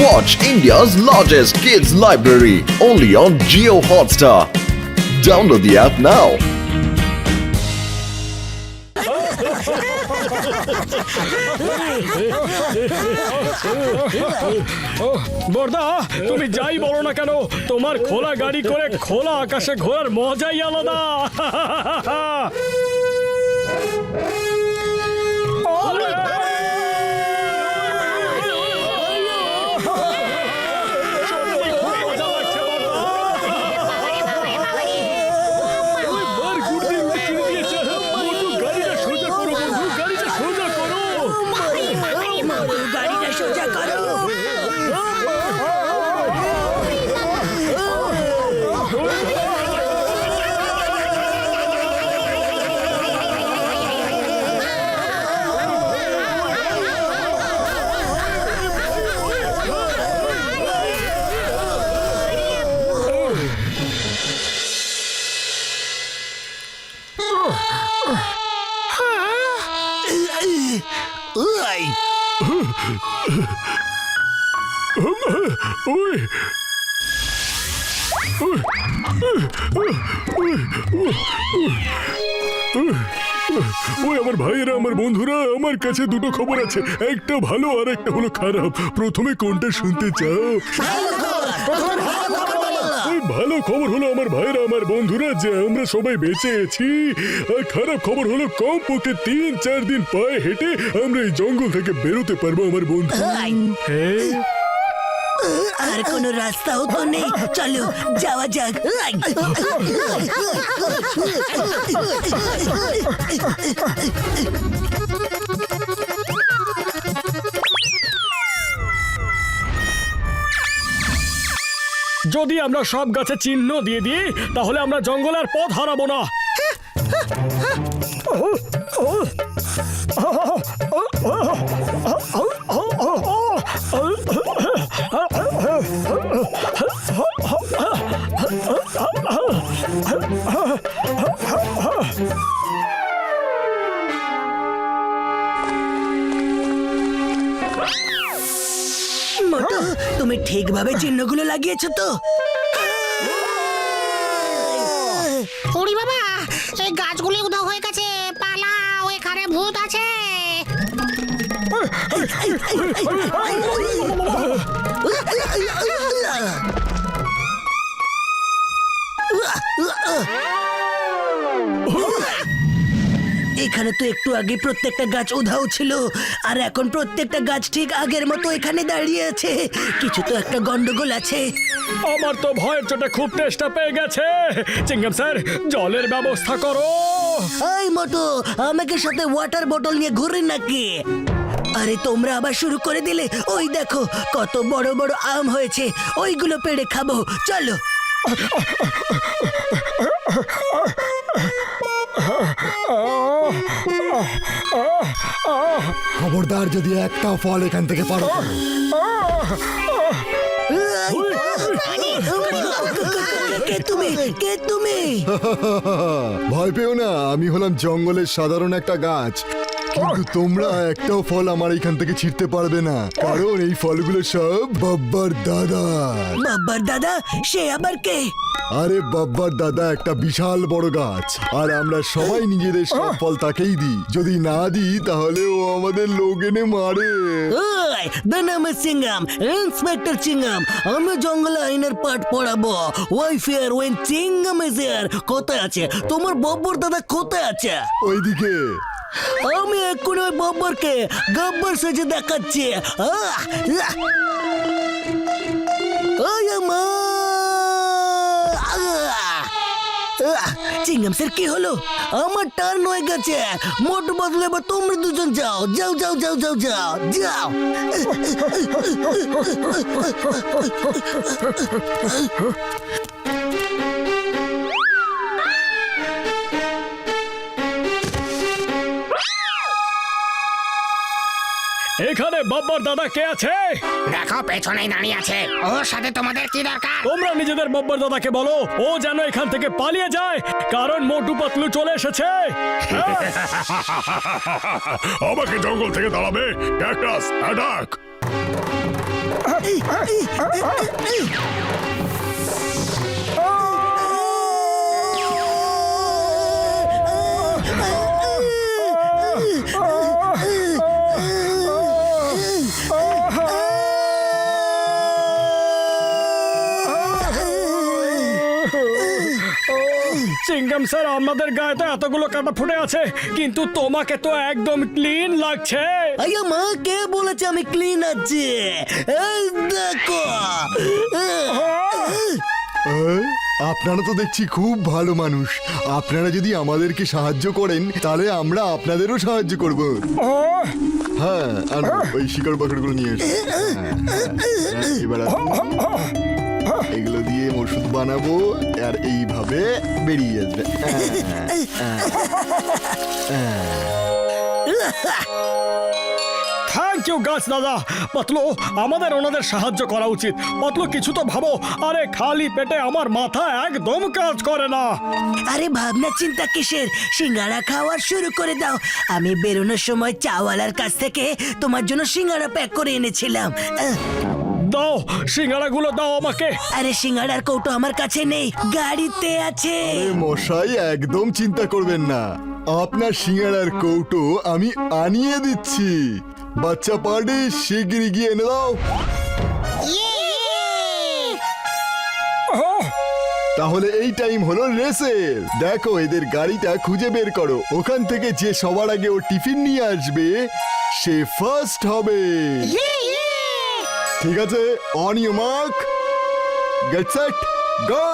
Watch India's largest kids library only on Jio Hotstar. Download the app now. বর্দা, তুমি যাই বলো না কেন, তোমার খোলা গাড়ি করে খোলা আকাশে ঘোরার মজাই আলাদা। ওই আমার ভাইয়েরা, আমার বন্ধুরা, আমার কাছে দুটো খবর আছে, একটা ভালো আর একটা হলো খারাপ। প্রথমে কোনটা শুনতে চাও? ওই ভালো খবর হলো আমার ভাইয়েরা, আমার বন্ধুরা, যে আমরা সবাই বেঁচে আছি। আর খারাপ খবর হলো কমপক্ষে 3-4 দিন পায়ে হেঁটে আমরা এই জঙ্গল থেকে বেরোতে পারবো আমার বন্ধু। আর কোনো রাস্তাও তো নেই, চলো যাওয়া যাক। যদি আমরা সব গাছে চিহ্ন দিয়ে দিই তাহলে আমরা জঙ্গলের পথ হারাবো না। মোটু, তুমি ঠিকভাবে চিহ্নগুলো লাগিয়েছো তো? ওরে বাবা, এই গাছগুলি উধাও হয়ে গেছে, পালাও, এখানে ভূত আছে। এখানে তো একটু আগে প্রত্যেকটা গাছ উধাও ছিল, আর এখন প্রত্যেকটা গাছ ঠিক আগের মতো এখানে দাঁড়িয়ে আছে। কিছু তো একটা গন্ডগোল আছে। আমার তো ভয়ের চোটে খুব তেষ্টা পেয়ে গেছে। চিংগাম স্যার, জলের ব্যবস্থা করো। এই মোটু, আমাকে সাথে ওয়াটার বোতল নিয়ে ঘুরে নাকি? আরে তোমরা আবার শুরু করে দিলে। ওই দেখো কত বড় বড় আম হয়েছে, ওইগুলো পেড়ে খাবো, চলো। খবরদার, যদি একটাও ফল এখান থেকে পারো। কে তুমি? কে তুমি? ভয় পেও না, আমি হলাম জঙ্গলের সাধারণ একটা গাছ। কিন্তু তোমরা একটাও ফল আমার এখান থেকে ছিঁড়তে পারবে না, কারণ এই ফলগুলো সব বাব্বার দাদা। বাব্বার দাদা? সে আবার কে? আরে বাব্বার দাদা একটা বিশাল বড় গাছ, আর আমরা সবাই নিজেদের সব ফল তাকেই দিই। যদি না দিই তাহলে ও আমাদের লোক এনে মারে। ওই, the name is চিংগাম, ইন্সপেক্টর চিংগাম। আমি জঙ্গলে আইনের পাঠ পড়াবো। ওই ফেয়ার ওয়েন চিংগাম ইজ হিয়ার। কোথায় আছে তোমার বাব্বার দাদা? কোথায় আছে? ওইদিকে। আমি এক্ষুনি ওই বাব্বারকে গব্বর সেজে দেখাচ্ছি। চিংগাম স্যার, কি হলো? আমার টার্ন হয়ে গেছে। মোটু বদলে এবার তোমরা দুজন যাও, যাও যাও যাও যাও যাও যাও। এখানে বাব্বার দাদা কে আছে? দেখো, পেছনেই দাঁড়িয়ে আছে। ওর সাথে তোমাদের কি দরকার? তোমরা নিজেদের বাব্বার দাদাকে বলো ও যেন এখান থেকে পালিয়ে যায়, কারণ মোটু পাতলু চলে এসেছে। আমাকে জঙ্গল থেকে দাঁড়াবে? Cactus attack! চিংগাম স্যার, আমাদের গায়ে তো এতগুলো কাটা ফুটে আছে, কিন্তু তোমাকে তো একদম ক্লিন লাগছে। আইয়া মা, কে বলেছে আমি ক্লিন আছি? এই দেখো। আপনারা তো দেখছি খুব ভালো মানুষ। আপনারা যদি আমাদেরকে সাহায্য করেন তাহলে আমরা আপনাদেরও সাহায্য করব। হ্যাঁ, আর ওই শিকড় বাকড়গুলো নিয়ে এসো। এবার এগুলো দিয়ে ওষুধ বানাবো আর এইভাবে বেরিয়ে আসবে। থ্যাংক ইউ গাছ দাদা। পাতলু, আমাদের ওনাদের সাহায্য করা উচিত। পাতলু, কিছু তো ভাবো। আরে খালি পেটে আমার মাথা একদম কাজ করে না। আরে ভাবনা চিন্তা কিসের? সিঙ্গারা খাওয়া শুরু করে দাও। আমি বেরোনোর সময় চাওয়ালার কাছ থেকে তোমার জন্য সিঙ্গারা প্যাক করে এনেছিলাম। দাও, সিঙ্গারাগুলো দাও আমাকে। আরে সিঙ্গারার কৌটো আমার কাছে নেই, গাড়িতে আছে। আরে মশাই, একদম চিন্তা করবেন না, আপনার সিঙ্গারার কৌটো আমি আনিয়ে দিচ্ছি। বাচ্চা পার্টি, শিগগিরই গিয়ে এনে দাও। তাহলে এই টাইম হলো রেসের। দেখো, এদের গাড়িটা খুঁজে বের করো। ওখান থেকে যে সবার আগে ও টিফিন নিয়ে আসবে সে ফার্স্ট হবে। ঠিক আছে, on your mark, get set, go.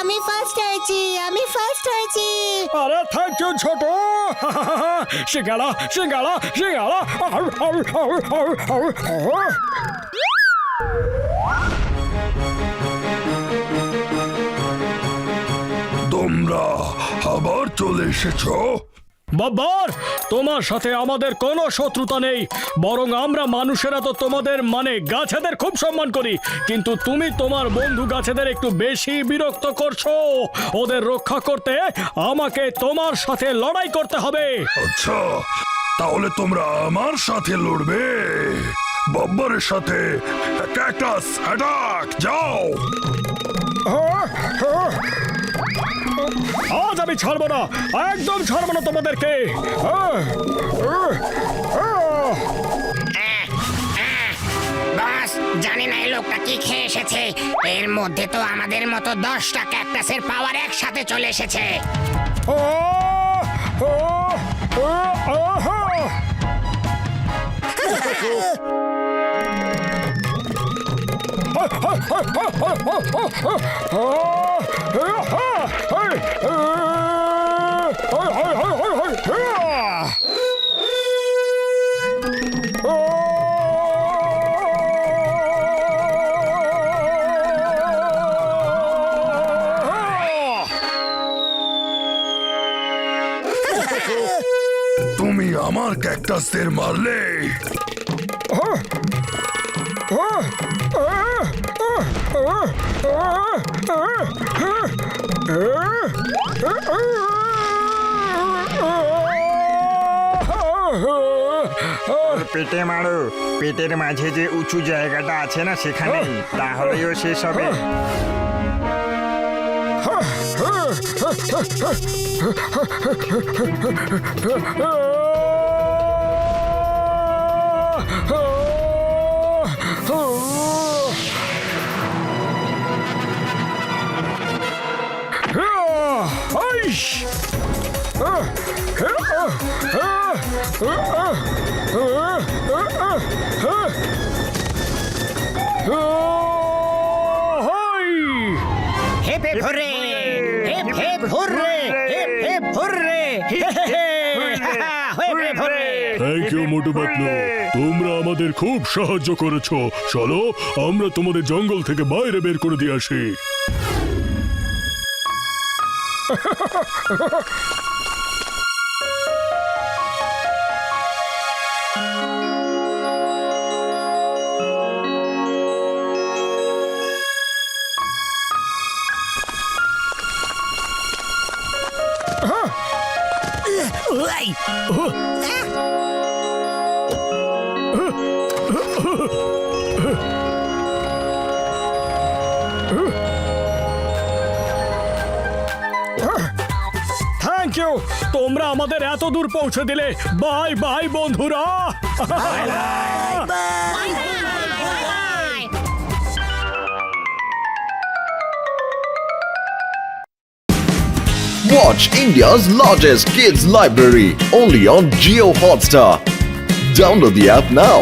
আমি ফার্স্ট হয়েছি, আমি ফার্স্ট হয়েছি। আরে থ্যাংক ইউ ছোট। সিঙ্গারা, সিঙ্গারা, সিঙ্গারা। তোমরা আবার চলে এসেছো? বাবার, তোমার সাথে আমাদের কোনো শত্রুতা নেই, বরং আমরা মানুষেরা তো তোমাদের মানে গাছেদের খুব সম্মান করি, কিন্তু তুমি তোমার বন্ধু গাছেদের একটু বেশি বিরক্ত করছো। ওদের রক্ষা করতে আমাকে তোমার সাথে লড়াই করতে হবে। আচ্ছা, তাহলে তোমরা আমার সাথে লড়বে? বাব্বারের সাথে। ক্যাকটাস অ্যাটাক, যাও। আজ আমি ছাড়বো না, একদম ছাড়বো না তোমাদেরকে। বাস, জানি না এই লোকটা কি খেয়ে এসেছে। এর মধ্যে তো আমাদের মতো 10টা ক্যাকটাসের পাওয়ার একসাথে চলে এসেছে। তুমি আমার ক্যাকটাসদের মারলে। পেটে মারো, পেটের মাঝে যে উঁচু জায়গাটা আছে না সেখানে, তাহলেও শেষ হবে। Hip hip hurray hip hip hurray hip hip hurray hip hip hurray thank you Motu Patlu, তোমরা আমাদের খুব সাহায্য করেছো। চলো আমরা তোমাদের জঙ্গল থেকে বাইরে বের করে দিয়ে আসি। ওই, থ্যাংক ইউ, তোমরা আমাদের এত দূর পৌঁছে দিলে। বাই বাই বন্ধুরা। Watch India's largest kids library only on Geo Hotstar. Download the app now.